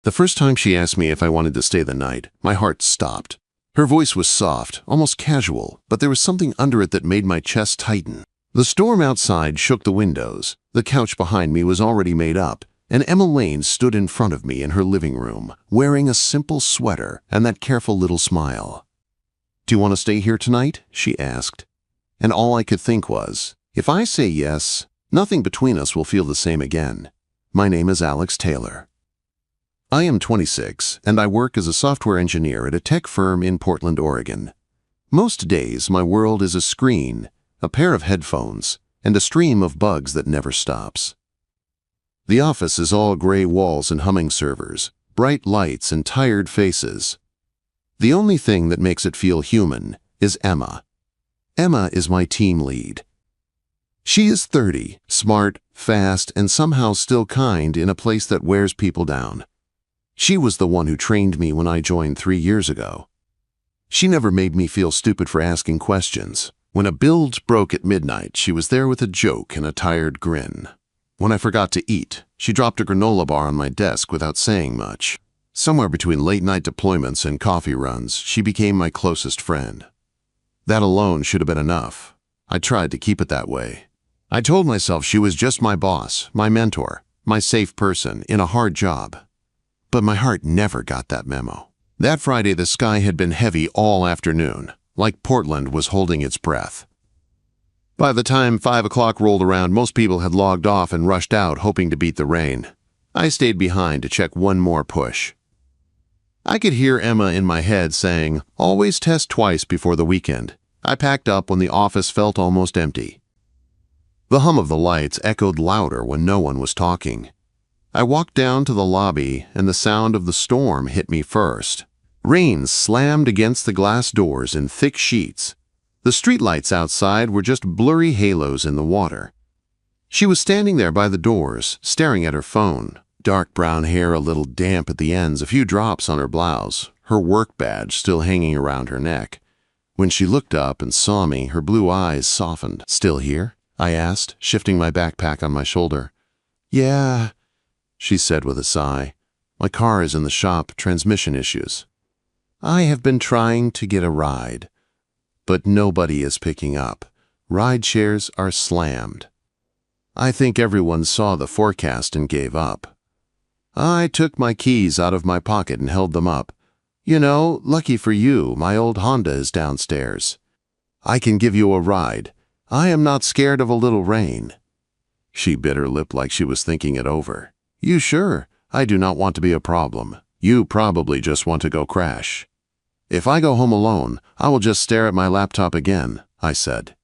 The first time she asked me if I wanted to stay the night, my heart stopped. Her voice was soft, almost casual, but there was something under it that made my chest tighten. The storm outside shook the windows. The couch behind me was already made up, and Emma Lane stood in front of me in her living room, wearing a simple sweater and that careful little smile. "Do you want to stay here tonight?" she asked. And all I could think was, if I say yes, nothing between us will feel the same again. My name is Alex Taylor. I am 26, and I work as a software engineer at a tech firm in Portland, Oregon. Most days, my world is a screen, a pair of headphones, and a stream of bugs that never stops. The office is all gray walls and humming servers, bright lights and tired faces. The only thing that makes it feel human is Emma. Emma is my team lead. She is 30, smart, fast, and somehow still kind in a place that wears people down. She was the one who trained me when I joined 3 years ago. She never made me feel stupid for asking questions. When a build broke at midnight, she was there with a joke and a tired grin. When I forgot to eat, she dropped a granola bar on my desk without saying much. Somewhere between late-night deployments and coffee runs, she became my closest friend. That alone should have been enough. I tried to keep it that way. I told myself she was just my boss, my mentor, my safe person in a hard job. But my heart never got that memo. That Friday, the sky had been heavy all afternoon, like Portland was holding its breath. By the time 5 o'clock rolled around, most people had logged off and rushed out, hoping to beat the rain. I stayed behind to check one more push. I could hear Emma in my head saying, "Always test twice before the weekend." I packed up when the office felt almost empty. The hum of the lights echoed louder when no one was talking. I walked down to the lobby, and the sound of the storm hit me first. Rain slammed against the glass doors in thick sheets. The streetlights outside were just blurry halos in the water. She was standing there by the doors, staring at her phone. Dark brown hair a little damp at the ends, a few drops on her blouse, her work badge still hanging around her neck. When she looked up and saw me, her blue eyes softened. "Still here?" I asked, shifting my backpack on my shoulder. "Yeah," she said with a sigh. "My car is in the shop, transmission issues. I have been trying to get a ride, but nobody is picking up. Ride shares are slammed. I think everyone saw the forecast and gave up." I took my keys out of my pocket and held them up. "You know, lucky for you, my old Honda is downstairs. I can give you a ride. I am not scared of a little rain." She bit her lip like she was thinking it over. "You sure? I do not want to be a problem. You probably just want to go crash." "If I go home alone, I will just stare at my laptop again," I said.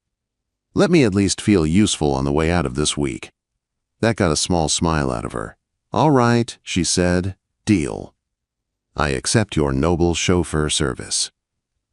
"Let me at least feel useful on the way out of this week." That got a small smile out of her. "All right," she said. "Deal. I accept your noble chauffeur service."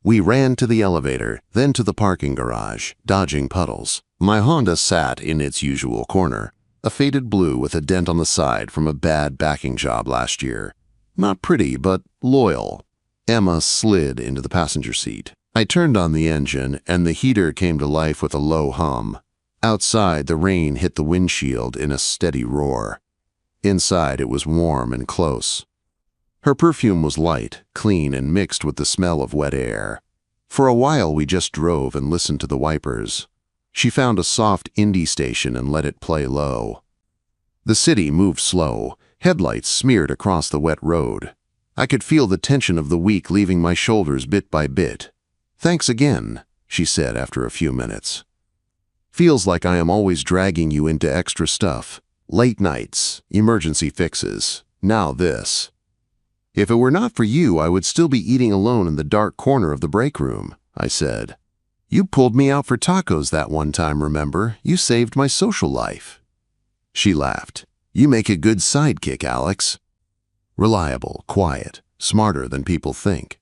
We ran to the elevator, then to the parking garage, dodging puddles. My Honda sat in its usual corner, a faded blue with a dent on the side from a bad backing job last year. Not pretty, but loyal. Emma slid into the passenger seat. I turned on the engine, and the heater came to life with a low hum. Outside, the rain hit the windshield in a steady roar. Inside, it was warm and close. Her perfume was light, clean, and mixed with the smell of wet air. For a while, we just drove and listened to the wipers. She found a soft indie station and let it play low. The city moved slow, headlights smeared across the wet road. I could feel the tension of the week leaving my shoulders bit by bit. "Thanks again," she said after a few minutes. "Feels like I am always dragging you into extra stuff. Late nights, emergency fixes, now this. If it were not for you, I would still be eating alone in the dark corner of the break room," I said. "You pulled me out for tacos that one time, remember? You saved my social life." She laughed. "You make a good sidekick, Alex. Reliable, quiet, smarter than people think."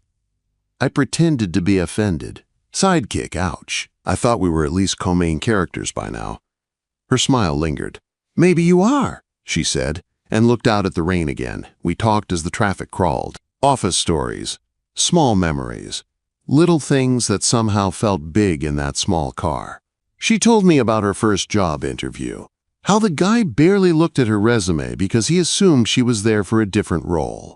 I pretended to be offended. Sidekick, ouch. I thought we were at least co-main characters by now. Her smile lingered. "Maybe you are," she said, and looked out at the rain again. We talked as the traffic crawled. Office stories, small memories, little things that somehow felt big in that small car. She told me about her first job interview. How the guy barely looked at her resume because he assumed she was there for a different role.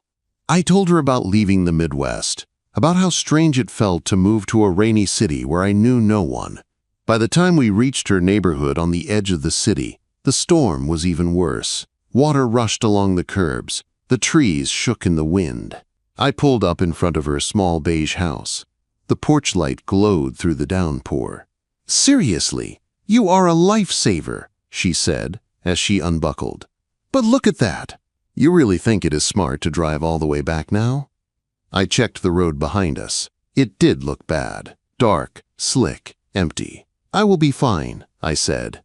I told her about leaving the Midwest, about how strange it felt to move to a rainy city where I knew no one. By the time we reached her neighborhood on the edge of the city, the storm was even worse. Water rushed along the curbs. The trees shook in the wind. I pulled up in front of her small beige house. The porch light glowed through the downpour. "Seriously, you are a lifesaver," she said as she unbuckled. "But look at that. You really think it is smart to drive all the way back now?" I checked the road behind us. It did look bad. Dark, slick, empty. "I will be fine," I said.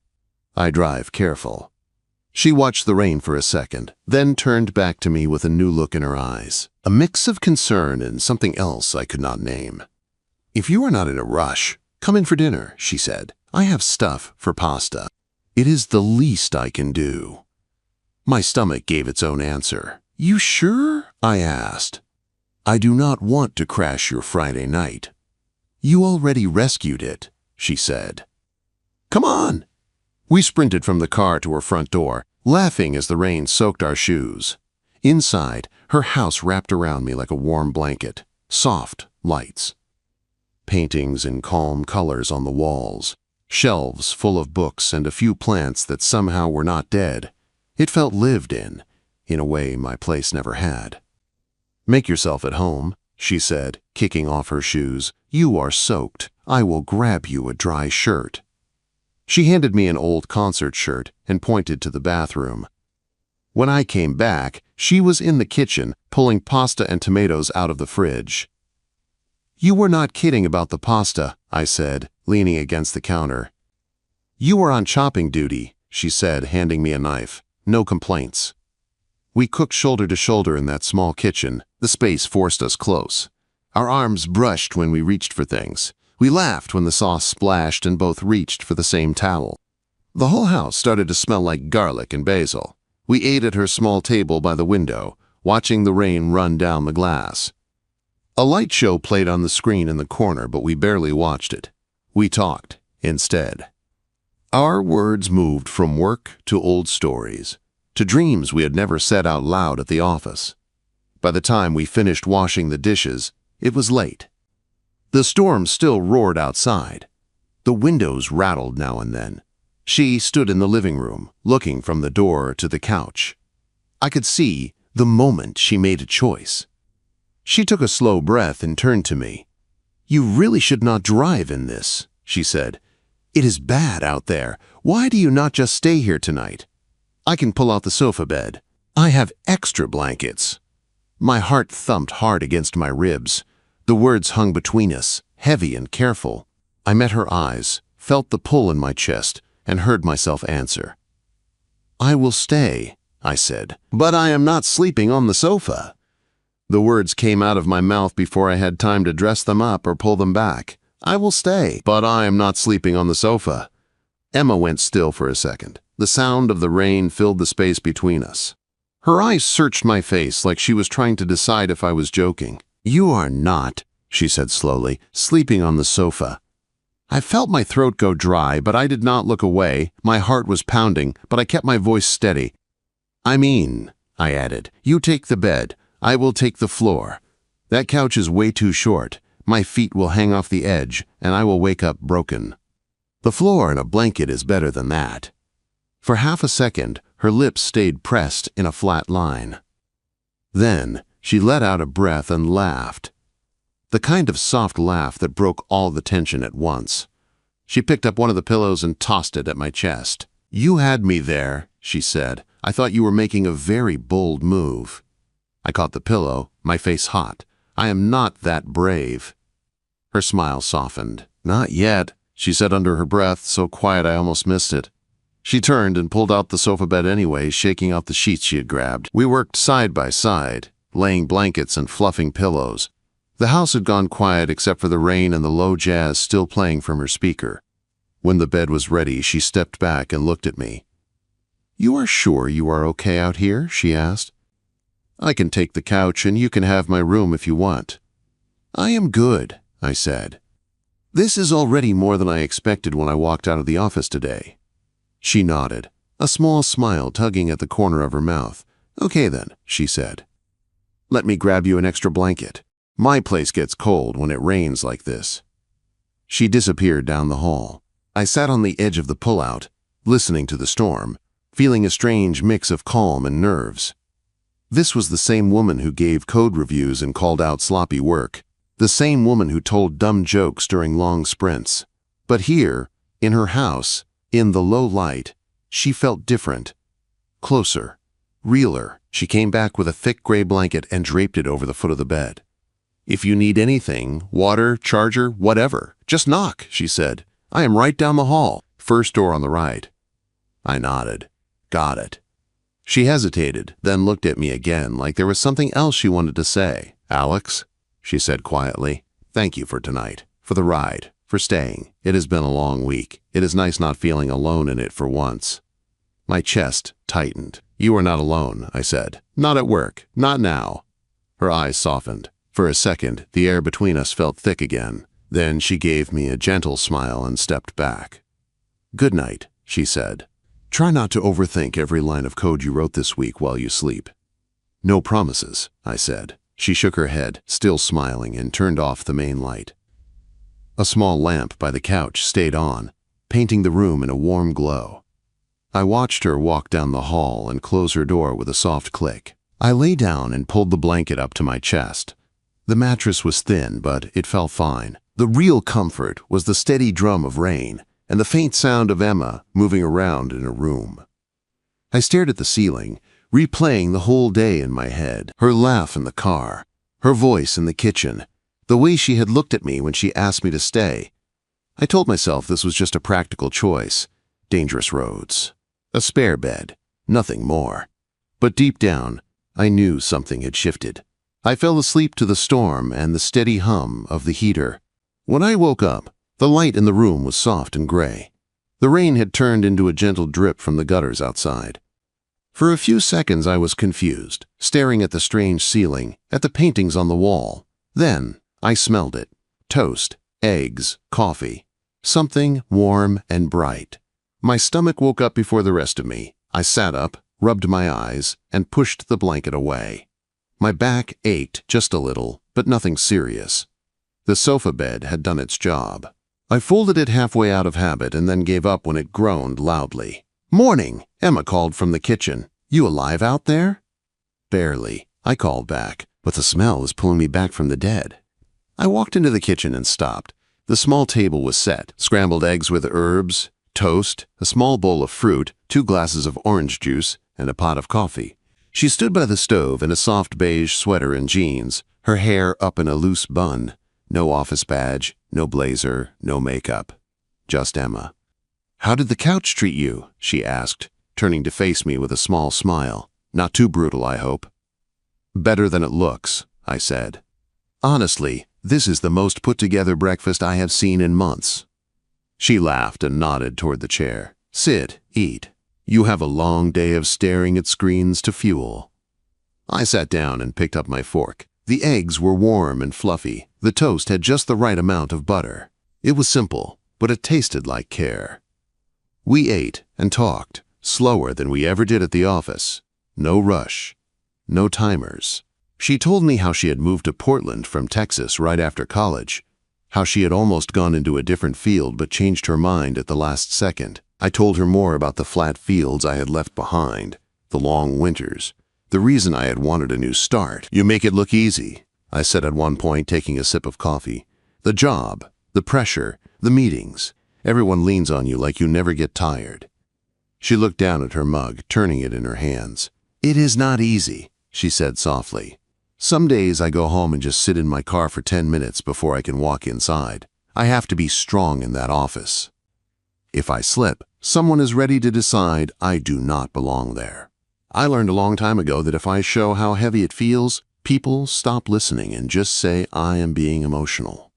"I drive careful." She watched the rain for a second, then turned back to me with a new look in her eyes, a mix of concern and something else I could not name. "If you are not in a rush, come in for dinner," she said. "I have stuff for pasta. It is the least I can do." My stomach gave its own answer. "You sure?" I asked. "I do not want to crash your Friday night." "You already rescued it," she said. "Come on!" We sprinted from the car to her front door, laughing as the rain soaked our shoes. Inside, her house wrapped around me like a warm blanket. Soft lights. Paintings in calm colors on the walls. Shelves full of books and a few plants that somehow were not dead. It felt lived in a way my place never had. "Make yourself at home," she said, kicking off her shoes. "You are soaked. I will grab you a dry shirt." She handed me an old concert shirt and pointed to the bathroom. When I came back, she was in the kitchen pulling pasta and tomatoes out of the fridge. "You were not kidding about the pasta," I said, leaning against the counter. "You were on chopping duty," she said, handing me a knife. "No complaints." We cooked shoulder to shoulder in that small kitchen. The space forced us close. Our arms brushed when we reached for things. We laughed when the sauce splashed and both reached for the same towel. The whole house started to smell like garlic and basil. We ate at her small table by the window, watching the rain run down the glass. A light show played on the screen in the corner, but we barely watched it. We talked instead. Our words moved from work to old stories, to dreams we had never said out loud at the office. By the time we finished washing the dishes, it was late. The storm still roared outside. The windows rattled now and then. She stood in the living room, looking from the door to the couch. I could see the moment she made a choice. She took a slow breath and turned to me. "You really should not drive in this," she said. "It is bad out there. Why do you not just stay here tonight? I can pull out the sofa bed. I have extra blankets." My heart thumped hard against my ribs. The words hung between us, heavy and careful. I met her eyes, felt the pull in my chest, and heard myself answer. "I will stay," I said, "but I am not sleeping on the sofa." The words came out of my mouth before I had time to dress them up or pull them back. "I will stay, but I am not sleeping on the sofa." Emma went still for a second. The sound of the rain filled the space between us. Her eyes searched my face like she was trying to decide if I was joking. "You are not," she said slowly, "sleeping on the sofa." I felt my throat go dry, but I did not look away. My heart was pounding, but I kept my voice steady. "I mean," I added, "you take the bed. I will take the floor. That couch is way too short. My feet will hang off the edge, and I will wake up broken. The floor and a blanket is better than that." For half a second, her lips stayed pressed in a flat line. Then she let out a breath and laughed. The kind of soft laugh that broke all the tension at once. She picked up one of the pillows and tossed it at my chest. "You had me there," she said. "I thought you were making a very bold move." I caught the pillow, my face hot. "I am not that brave." Her smile softened. "Not yet," she said under her breath, so quiet I almost missed it. She turned and pulled out the sofa bed anyway, shaking out the sheets she had grabbed. We worked side by side, laying blankets and fluffing pillows. The house had gone quiet except for the rain and the low jazz still playing from her speaker. When the bed was ready, she stepped back and looked at me. "You are sure you are okay out here?" she asked. "I can take the couch and you can have my room if you want." "I am good," I said. "This is already more than I expected when I walked out of the office today." She nodded. a small smile tugging at the corner of her mouth. "Okay then," she said. "Let me grab you an extra blanket. My place gets cold when it rains like this." She disappeared down the hall. I sat on the edge of the pullout, listening to the storm, feeling a strange mix of calm and nerves. This was the same woman who gave code reviews and called out sloppy work, the same woman who told dumb jokes during long sprints. But here, in her house, in the low light, she felt different, closer, realer. She came back with a thick gray blanket and draped it over the foot of the bed. "If you need anything, water, charger, whatever, just knock," she said. "I am right down the hall, first door on the right." I nodded. Got it. She hesitated, then looked at me again like there was something else she wanted to say. "Alex," she said quietly, "thank you for tonight, for the ride, for staying. It has been a long week. It is nice not feeling alone in it for once." My chest tightened. "You are not alone," I said. "Not at work. Not now." Her eyes softened. For a second, the air between us felt thick again. Then she gave me a gentle smile and stepped back. "Good night," she said. "Try not to overthink every line of code you wrote this week while you sleep." "No promises," I said. She shook her head, still smiling, and turned off the main light. A small lamp by the couch stayed on, painting the room in a warm glow. I watched her walk down the hall and close her door with a soft click. I lay down and pulled the blanket up to my chest. The mattress was thin, but it felt fine. The real comfort was the steady drum of rain and the faint sound of Emma moving around in her room. I stared at the ceiling, replaying the whole day in my head. Her laugh in the car, her voice in the kitchen, the way she had looked at me when she asked me to stay. I told myself this was just a practical choice. Dangerous roads. A spare bed. Nothing more. But deep down, I knew something had shifted. I fell asleep to the storm and the steady hum of the heater. When I woke up, the light in the room was soft and gray. The rain had turned into a gentle drip from the gutters outside. For a few seconds I was confused, staring at the strange ceiling, at the paintings on the wall. Then I smelled it. Toast, eggs, coffee. Something warm and bright. My stomach woke up before the rest of me. I sat up, rubbed my eyes, and pushed the blanket away. My back ached just a little, but nothing serious. The sofa bed had done its job. I folded it halfway out of habit and then gave up when it groaned loudly. "Morning," Emma called from the kitchen. "You alive out there?" "Barely," I called back, but the smell was pulling me back from the dead. I walked into the kitchen and stopped. The small table was set. Scrambled eggs with herbs, toast, a small bowl of fruit, 2 glasses of orange juice, and a pot of coffee. She stood by the stove in a soft beige sweater and jeans, her hair up in a loose bun. No office badge, no blazer, no makeup. Just Emma. "How did the couch treat you?" she asked, turning to face me with a small smile. "Not too brutal, I hope." "Better than it looks," I said. "Honestly, this is the most put-together breakfast I have seen in months." She laughed and nodded toward the chair. "Sit, eat. You have a long day of staring at screens to fuel." I sat down and picked up my fork. The eggs were warm and fluffy. The toast had just the right amount of butter. It was simple, but it tasted like care. We ate and talked, slower than we ever did at the office. No rush. No timers. She told me how she had moved to Portland from Texas right after college, how she had almost gone into a different field but changed her mind at the last second. I told her more about the flat fields I had left behind, the long winters, the reason I had wanted a new start. "You make it look easy," I said at one point, taking a sip of coffee. "The job, the pressure, the meetings. Everyone leans on you like you never get tired." She looked down at her mug, turning it in her hands. "It is not easy," she said softly. "Some days I go home and just sit in my car for 10 minutes before I can walk inside. I have to be strong in that office. If I slip, someone is ready to decide I do not belong there. I learned a long time ago that if I show how heavy it feels, people stop listening and just say I am being emotional."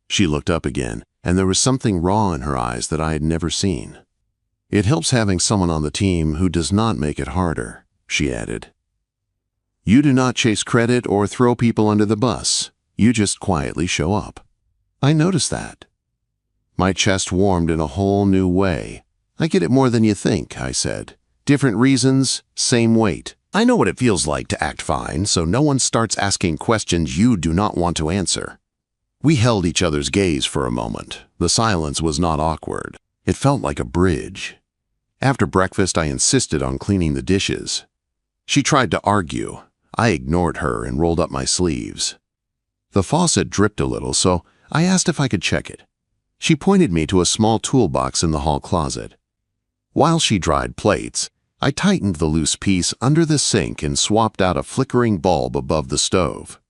She looked up again, and there was something raw in her eyes that I had never seen. "It helps having someone on the team who does not make it harder," she added. "You do not chase credit or throw people under the bus. You just quietly show up." I noticed that. My chest warmed in a whole new way. I get it more than you think, I said. Different reasons, same weight. I know what it feels like to act fine, so no one starts asking questions you do not want to answer. We held each other's gaze for a moment. The silence was not awkward. It felt like a bridge. After breakfast, I insisted on cleaning the dishes. She tried to argue. I ignored her and rolled up my sleeves. The faucet dripped a little, so I asked if I could check it. She pointed me to a small toolbox in the hall closet. While she dried plates, I tightened the loose piece under the sink and swapped out a flickering bulb above the stove.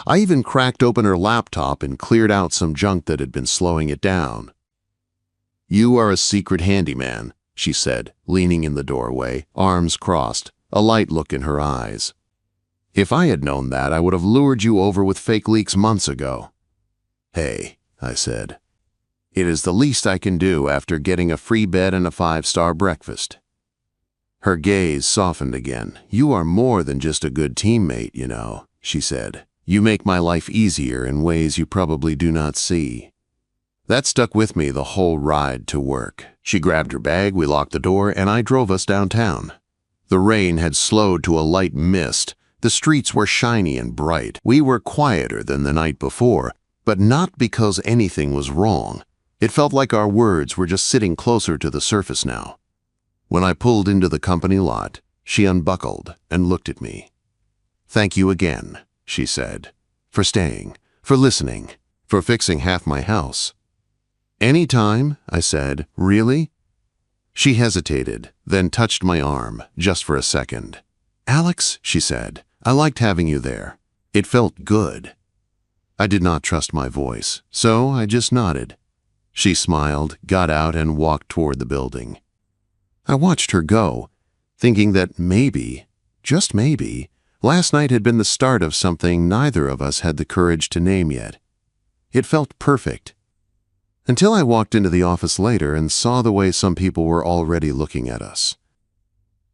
I even cracked open her laptop and cleared out some junk that had been slowing it down. "You are a secret handyman," she said, leaning in the doorway, arms crossed, a light look in her eyes. "If I had known that, I would have lured you over with fake leaks months ago." "Hey," I said. "It is the least I can do after getting a free bed and a 5-star breakfast." Her gaze softened again. "You are more than just a good teammate, you know," she said. "You make my life easier in ways you probably do not see." That stuck with me the whole ride to work. She grabbed her bag, we locked the door, and I drove us downtown. The rain had slowed to a light mist. The streets were shiny and bright. We were quieter than the night before, but not because anything was wrong. It felt like our words were just sitting closer to the surface now. When I pulled into the company lot, she unbuckled and looked at me. "Thank you again," she said, "for staying, for listening, for fixing half my house." "Any time," I said. "Really?" She hesitated, then touched my arm, just for a second. "Alex," she said, "I liked having you there. It felt good." I did not trust my voice, so I just nodded. She smiled, got out, and walked toward the building. I watched her go, thinking that maybe, just maybe, last night had been the start of something neither of us had the courage to name yet. It felt perfect. Until I walked into the office later and saw the way some people were already looking at us.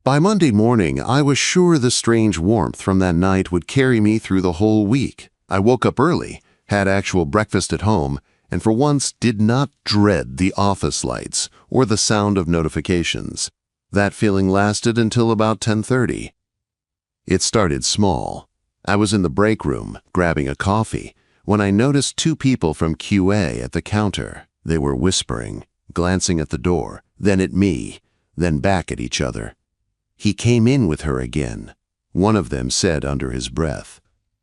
By Monday morning, I was sure the strange warmth from that night would carry me through the whole week. I woke up early, had actual breakfast at home, and for once did not dread the office lights or the sound of notifications. That feeling lasted until about 10:30. It started small. I was in the break room, grabbing a coffee, when I noticed 2 people from QA at the counter. They were whispering, glancing at the door, then at me, then back at each other. "He came in with her again," one of them said under his breath.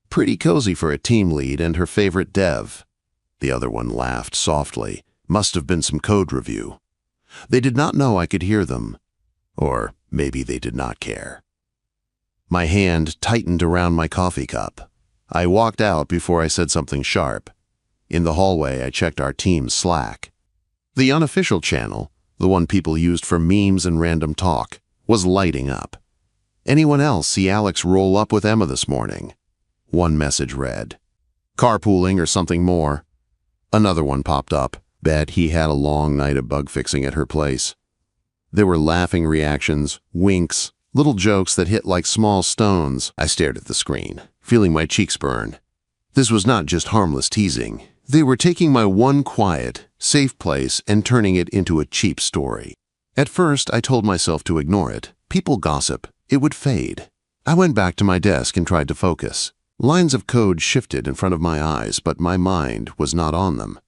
"Pretty cozy for a team lead and her favorite dev." The other one laughed softly. Must have been some code review. They did not know I could hear them. Or maybe they did not care. My hand tightened around my coffee cup. I walked out before I said something sharp. In the hallway, I checked our team's Slack. The unofficial channel, the one people used for memes and random talk, was lighting up. "Anyone else see Alex roll up with Emma this morning?" One message read. "Carpooling or something more." Another one popped up. "Bet he had a long night of bug fixing at her place." There were laughing reactions, winks, little jokes that hit like small stones. I stared at the screen, feeling my cheeks burn. This was not just harmless teasing. They were taking my one quiet, safe place and turning it into a cheap story. At first, I told myself to ignore it. People gossip. It would fade. I went back to my desk and tried to focus. Lines of code shifted in front of my eyes, but my mind was not on them.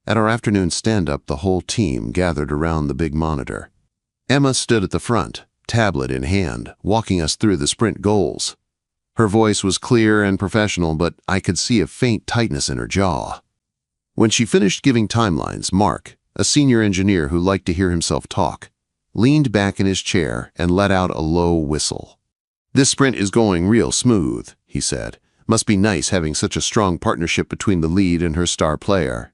At our afternoon stand-up, the whole team gathered around the big monitor. Emma stood at the front, tablet in hand, walking us through the sprint goals. Her voice was clear and professional, but I could see a faint tightness in her jaw. When she finished giving timelines, Mark, a senior engineer who liked to hear himself talk, leaned back in his chair and let out a low whistle. "This sprint is going real smooth," he said. "Must be nice having such a strong partnership between the lead and her star player."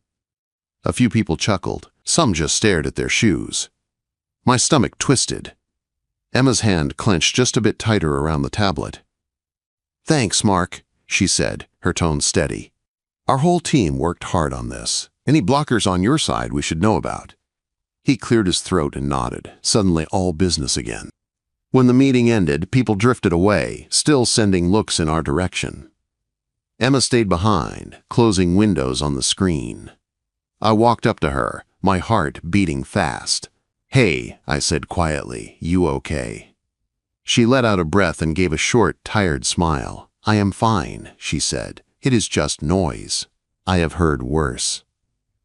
A few people chuckled. Some just stared at their shoes. My stomach twisted. Emma's hand clenched just a bit tighter around the tablet. "Thanks, Mark," she said, her tone steady. "Our whole team worked hard on this. Any blockers on your side we should know about?" He cleared his throat and nodded, suddenly all business again. When the meeting ended, people drifted away, still sending looks in our direction. Emma stayed behind, closing windows on the screen. I walked up to her, my heart beating fast. "Hey," I said quietly, "you okay?" She let out a breath and gave a short, tired smile. "I am fine," she said. "It is just noise. I have heard worse."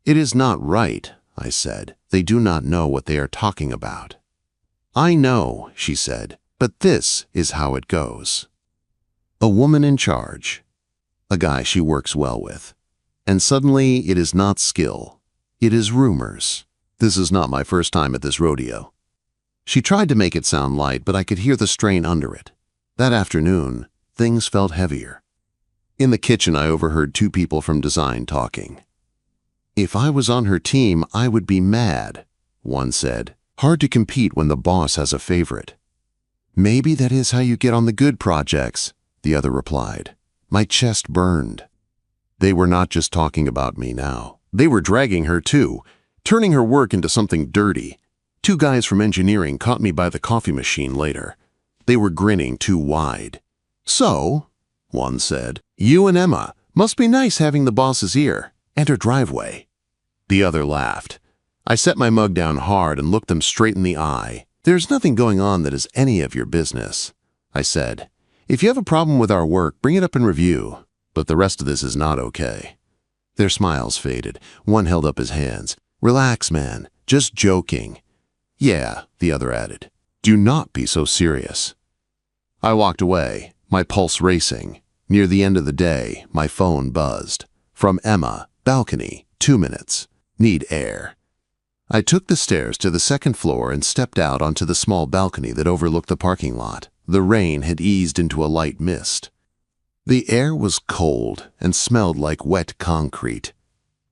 "It is not right," I said. "They do not know what they are talking about." "I know," she said, "but this is how it goes." A woman in charge. A guy she works well with. And suddenly it is not skill. It is rumors. This is not my first time at this rodeo. She tried to make it sound light, but I could hear the strain under it. That afternoon, things felt heavier. In the kitchen, I overheard two people from design talking. "If I was on her team, I would be mad," one said. "Hard to compete when the boss has a favorite." "Maybe that is how you get on the good projects," the other replied. My chest burned. They were not just talking about me now. They were dragging her too, turning her work into something dirty. Two guys from engineering caught me by the coffee machine later. They were grinning too wide. "So," one said, "you and Emma must be nice having the boss's ear and her driveway." The other laughed. I set my mug down hard and looked them straight in the eye. "There's nothing going on that is any of your business," I said. "If you have a problem with our work, bring it up in review. But the rest of this is not okay." Their smiles faded. One held up his hands. "Relax, man. Just joking." "Yeah," the other added. "Do not be so serious." I walked away, my pulse racing. Near the end of the day, my phone buzzed. From Emma, "Balcony, 2 minutes. Need air." I took the stairs to the second floor and stepped out onto the small balcony that overlooked the parking lot. The rain had eased into a light mist. The air was cold and smelled like wet concrete.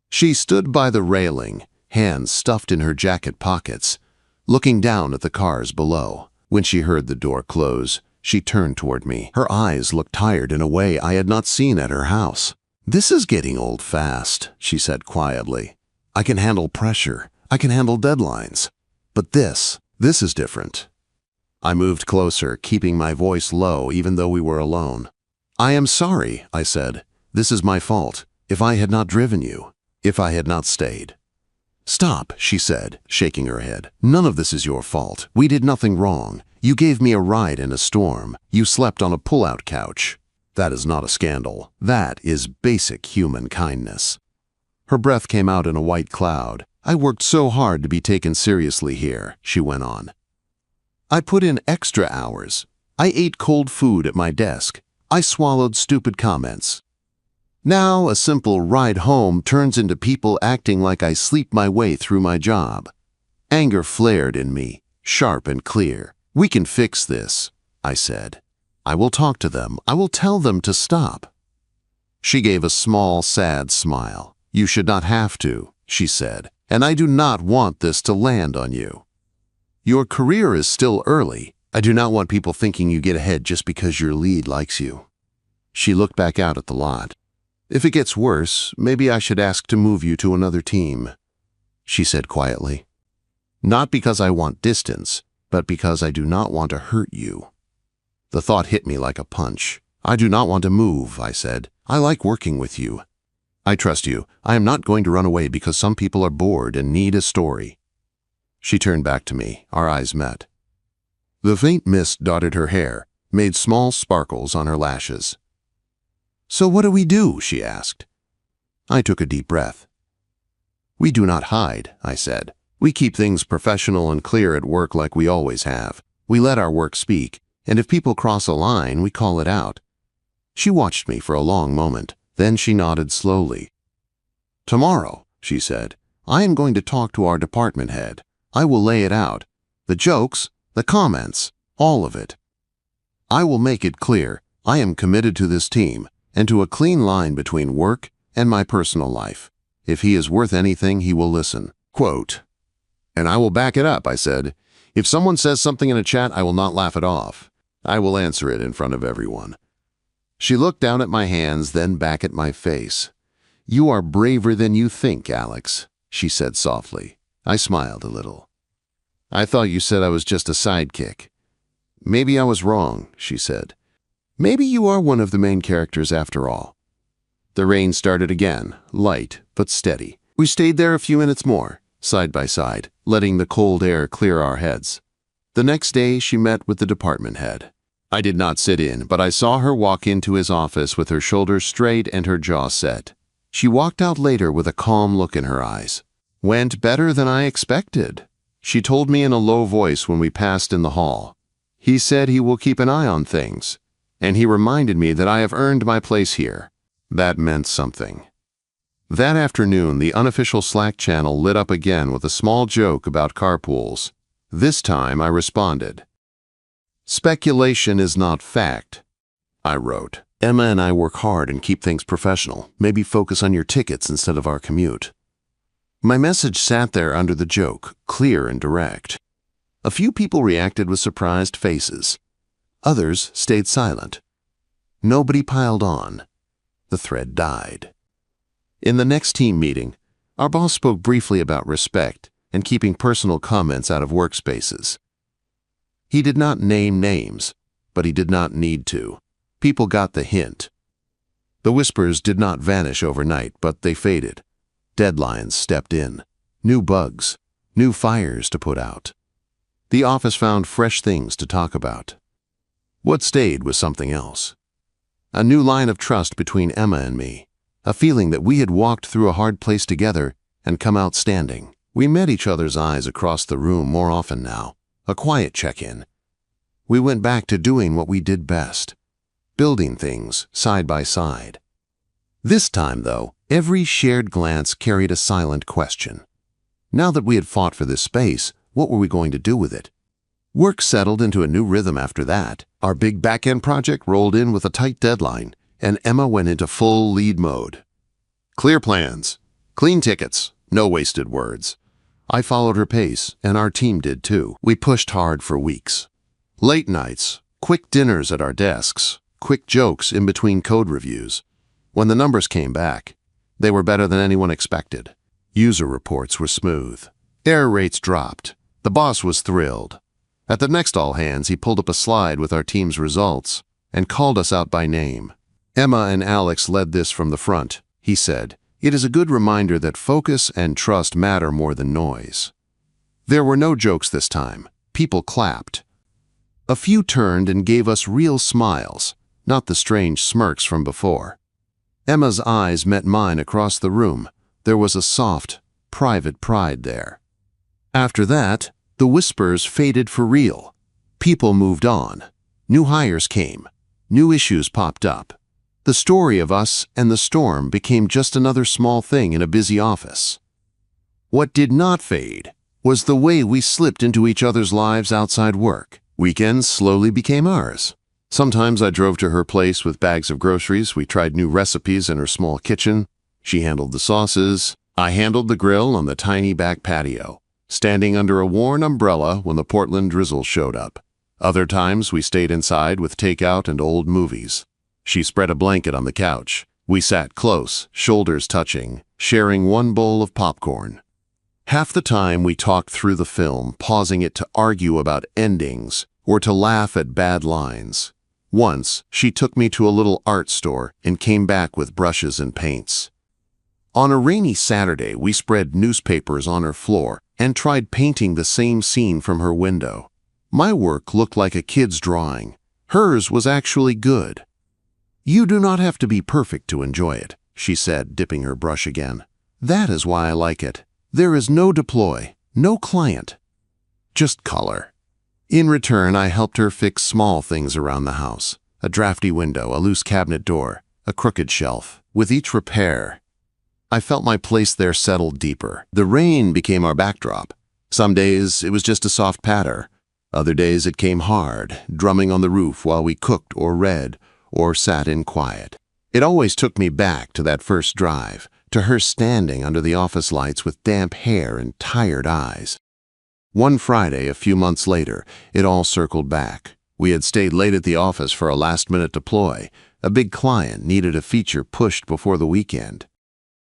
She stood by the railing, hands stuffed in her jacket pockets, looking down at the cars below. When she heard the door close, she turned toward me. Her eyes looked tired in a way I had not seen at her house. "This is getting old fast," she said quietly. "I can handle pressure. I can handle deadlines. But this is different." I moved closer, keeping my voice low even though we were alone. "I am sorry," I said. "This is my fault. If I had not driven you, if I had not stayed." "Stop," she said, shaking her head. "None of this is your fault. We did nothing wrong. You gave me a ride in a storm. You slept on a pull-out couch. That is not a scandal. That is basic human kindness." Her breath came out in a white cloud. "I worked so hard to be taken seriously here," she went on. "I put in extra hours. I ate cold food at my desk. I swallowed stupid comments. Now a simple ride home turns into people acting like I sleep my way through my job." Anger flared in me, sharp and clear. "We can fix this," I said. "I will talk to them. I will tell them to stop." She gave a small, sad smile. "You should not have to," she said, "and I do not want this to land on you. Your career is still early. I do not want people thinking you get ahead just because your lead likes you." She looked back out at the lot. "If it gets worse, maybe I should ask to move you to another team," she said quietly. "Not because I want distance, but because I do not want to hurt you." The thought hit me like a punch. "I do not want to move," I said. "I like working with you. I trust you. I am not going to run away because some people are bored and need a story." She turned back to me. Our eyes met. The faint mist dotted her hair, made small sparkles on her lashes. "So what do we do?" she asked. I took a deep breath. "We do not hide," I said. "We keep things professional and clear at work like we always have. We let our work speak, and if people cross a line, we call it out." She watched me for a long moment. Then she nodded slowly. "Tomorrow," she said, "I am going to talk to our department head. I will lay it out. The jokes, the comments, all of it. I will make it clear I am committed to this team and to a clean line between work and my personal life. If he is worth anything, he will listen." Quote, "And I will back it up," I said. "If someone says something in a chat, I will not laugh it off. I will answer it in front of everyone." She looked down at my hands, then back at my face. "You are braver than you think, Alex," she said softly. I smiled a little. "I thought you said I was just a sidekick." "Maybe I was wrong," she said. "Maybe you are one of the main characters after all." The rain started again, light but steady. We stayed there a few minutes more. side by side, letting the cold air clear our heads. The next day, she met with the department head. I did not sit in, but I saw her walk into his office with her shoulders straight and her jaw set. She walked out later with a calm look in her eyes. "Went better than I expected," she told me in a low voice when we passed in the hall. "He said he will keep an eye on things, and he reminded me that I have earned my place here." That meant something. That afternoon, the unofficial Slack channel lit up again with a small joke about carpools. This time I responded. "Speculation is not fact," I wrote. "Emma and I work hard and keep things professional. Maybe focus on your tickets instead of our commute." My message sat there under the joke, clear and direct. A few people reacted with surprised faces. Others stayed silent. Nobody piled on. The thread died. In the next team meeting, our boss spoke briefly about respect and keeping personal comments out of workspaces. He did not name names, but he did not need to. People got the hint. The whispers did not vanish overnight, but they faded. Deadlines stepped in. New bugs, new fires to put out. The office found fresh things to talk about. What stayed was something else. A new line of trust between Emma and me. A feeling that we had walked through a hard place together and come out standing. We met each other's eyes across the room more often now. A quiet check-in. We went back to doing what we did best. Building things side by side. This time, though, every shared glance carried a silent question. Now that we had fought for this space, what were we going to do with it? Work settled into a new rhythm after that. Our big back-end project rolled in with a tight deadline, and Emma went into full lead mode. Clear plans, clean tickets, no wasted words. I followed her pace, and our team did too. We pushed hard for weeks. Late nights, quick dinners at our desks, quick jokes in between code reviews. When the numbers came back, they were better than anyone expected. User reports were smooth. Error rates dropped. The boss was thrilled. At the next all-hands, he pulled up a slide with our team's results and called us out by name. "Emma and Alex led this from the front," he said. "It is a good reminder that focus and trust matter more than noise." There were no jokes this time. People clapped. A few turned and gave us real smiles, not the strange smirks from before. Emma's eyes met mine across the room. There was a soft, private pride there. After that, the whispers faded for real. People moved on. New hires came. New issues popped up. The story of us and the storm became just another small thing in a busy office. What did not fade was the way we slipped into each other's lives outside work. Weekends slowly became ours. Sometimes I drove to her place with bags of groceries. We tried new recipes in her small kitchen. She handled the sauces. I handled the grill on the tiny back patio, standing under a worn umbrella when the Portland drizzle showed up. Other times we stayed inside with takeout and old movies. She spread a blanket on the couch. We sat close, shoulders touching, sharing one bowl of popcorn. Half the time we talked through the film, pausing it to argue about endings or to laugh at bad lines. Once, she took me to a little art store and came back with brushes and paints. On a rainy Saturday, we spread newspapers on her floor and tried painting the same scene from her window. My work looked like a kid's drawing. Hers was actually good. "You do not have to be perfect to enjoy it," she said, dipping her brush again. "That is why I like it. There is no deploy, no client, just color." In return, I helped her fix small things around the house. A drafty window, a loose cabinet door, a crooked shelf. With each repair, I felt my place there settled deeper. The rain became our backdrop. Some days it was just a soft patter. Other days it came hard, drumming on the roof while we cooked or read or sat in quiet. It always took me back to that first drive, to her standing under the office lights with damp hair and tired eyes. One Friday, a few months later, it all circled back. We had stayed late at the office for a last-minute deploy. A big client needed a feature pushed before the weekend.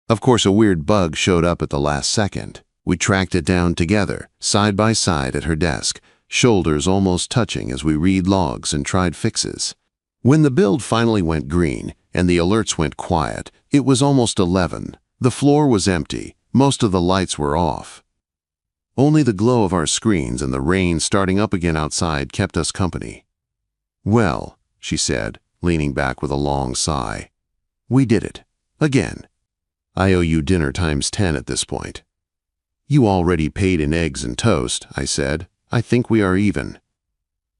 Of course, a weird bug showed up at the last second. We tracked it down together, side by side at her desk, shoulders almost touching as we read logs and tried fixes. When the build finally went green and the alerts went quiet, it was almost 11. The floor was empty. Most of the lights were off. Only the glow of our screens and the rain starting up again outside kept us company. "Well," she said, leaning back with a long sigh, "we did it. Again. I owe you dinner times 10 at this point." "You already paid in eggs and toast," I said. "I think we are even."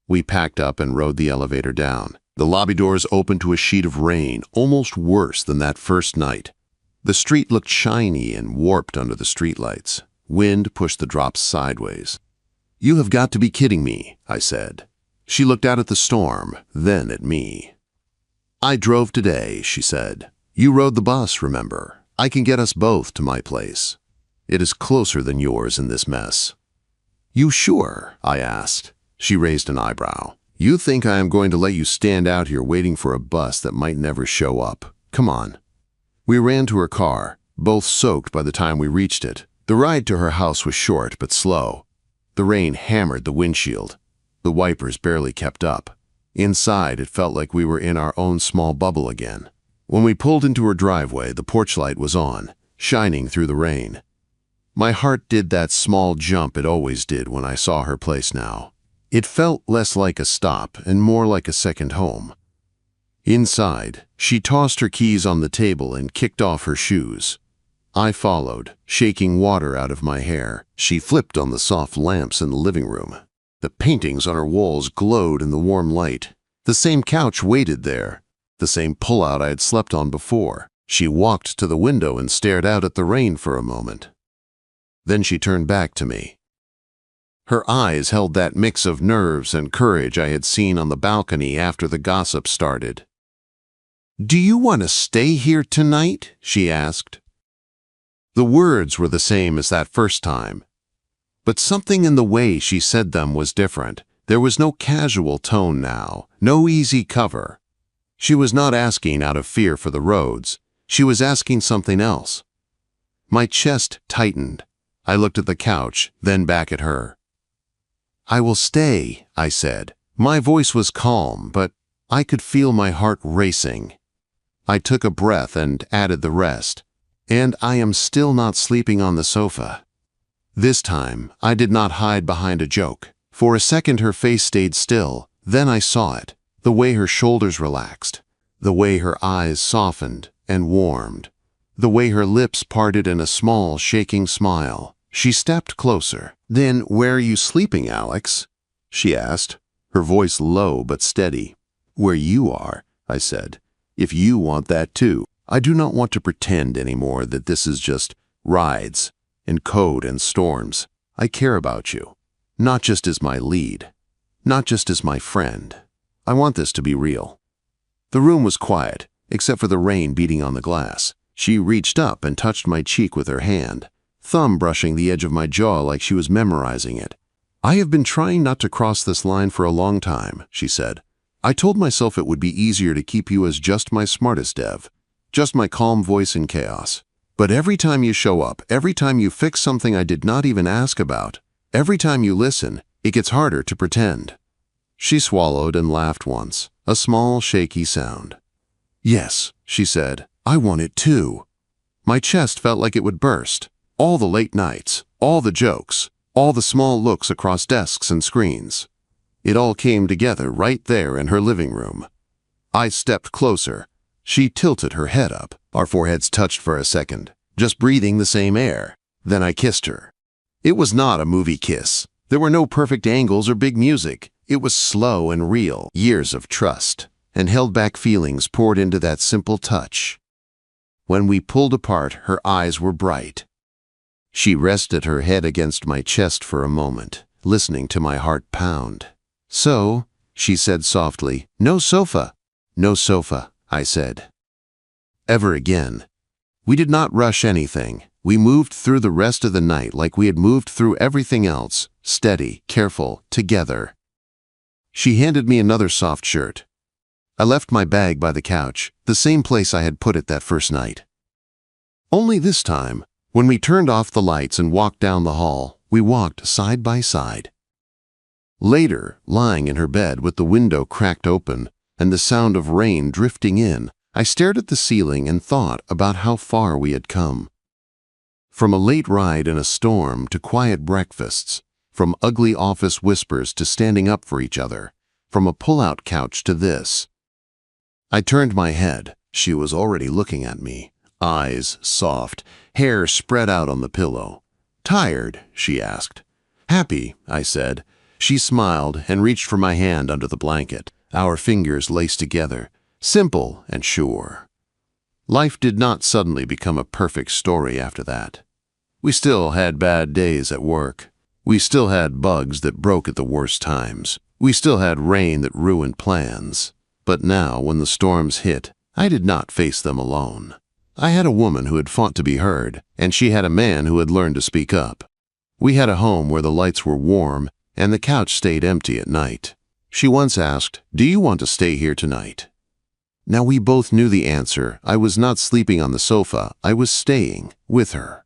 We packed up and rode the elevator down. The lobby doors opened to a sheet of rain, almost worse than that first night. The street looked shiny and warped under the streetlights. Wind pushed the drops sideways. "You have got to be kidding me," I said. She looked out at the storm, then at me. "I drove today," she said. "You rode the bus, remember? I can get us both to my place. It is closer than yours in this mess." "You sure?" I asked. She raised an eyebrow. "You think I am going to let you stand out here waiting for a bus that might never show up? Come on." We ran to her car, both soaked by the time we reached it. The ride to her house was short but slow. The rain hammered the windshield. The wipers barely kept up. Inside, it felt like we were in our own small bubble again. When we pulled into her driveway, the porch light was on, shining through the rain. My heart did that small jump it always did when I saw her place now. It felt less like a stop and more like a second home. Inside, she tossed her keys on the table and kicked off her shoes. I followed, shaking water out of my hair. She flipped on the soft lamps in the living room. The paintings on her walls glowed in the warm light. The same couch waited there, the same pullout I had slept on before. She walked to the window and stared out at the rain for a moment. Then she turned back to me. Her eyes held that mix of nerves and courage I had seen on the balcony after the gossip started. "Do you want to stay here tonight?" she asked. The words were the same as that first time, but something in the way she said them was different. There was no casual tone now, no easy cover. She was not asking out of fear for the roads. She was asking something else. My chest tightened. I looked at the couch, then back at her. "I will stay," I said. My voice was calm, but I could feel my heart racing. I took a breath and added the rest. "And I am still not sleeping on the sofa." This time, I did not hide behind a joke. For a second her face stayed still, then I saw it, the way her shoulders relaxed, the way her eyes softened and warmed, the way her lips parted in a small, shaking smile. She stepped closer. "Then where are you sleeping, Alex?" she asked, her voice low but steady. "Where you are," I said, "if you want that too. I do not want to pretend anymore that this is just rides and code and storms. I care about you, not just as my lead, not just as my friend. I want this to be real." The room was quiet, except for the rain beating on the glass. She reached up and touched my cheek with her hand, thumb brushing the edge of my jaw like she was memorizing it. "I have been trying not to cross this line for a long time," she said. "I told myself it would be easier to keep you as just my smartest dev, just my calm voice in chaos. But every time you show up, every time you fix something I did not even ask about, every time you listen, it gets harder to pretend." She swallowed and laughed once, a small, shaky sound. "Yes," she said, "I want it too." My chest felt like it would burst. All the late nights, all the jokes, all the small looks across desks and screens. It all came together right there in her living room. I stepped closer. She tilted her head up. Our foreheads touched for a second, just breathing the same air. Then I kissed her. It was not a movie kiss. There were no perfect angles or big music. It was slow and real. Years of trust and held back feelings poured into that simple touch. When we pulled apart, her eyes were bright. She rested her head against my chest for a moment, listening to my heart pound. "So," she said softly, "no sofa." "No sofa," I said. Ever again. We did not rush anything. We moved through the rest of the night like we had moved through everything else, steady, careful, together. She handed me another soft shirt. I left my bag by the couch, the same place I had put it that first night. Only this time, when we turned off the lights and walked down the hall, we walked side by side. Later, lying in her bed with the window cracked open and the sound of rain drifting in, I stared at the ceiling and thought about how far we had come. From a late ride in a storm to quiet breakfasts, from ugly office whispers to standing up for each other, from a pull-out couch to this. I turned my head. She was already looking at me, eyes soft, hair spread out on the pillow. "Tired?" she asked. "Happy," I said. She smiled and reached for my hand under the blanket, our fingers laced together, simple and sure. Life did not suddenly become a perfect story after that. We still had bad days at work. We still had bugs that broke at the worst times. We still had rain that ruined plans. But now, when the storms hit, I did not face them alone. I had a woman who had fought to be heard, and she had a man who had learned to speak up. We had a home where the lights were warm and the couch stayed empty at night. She once asked, "Do you want to stay here tonight?" Now we both knew the answer. I was not sleeping on the sofa. I was staying with her.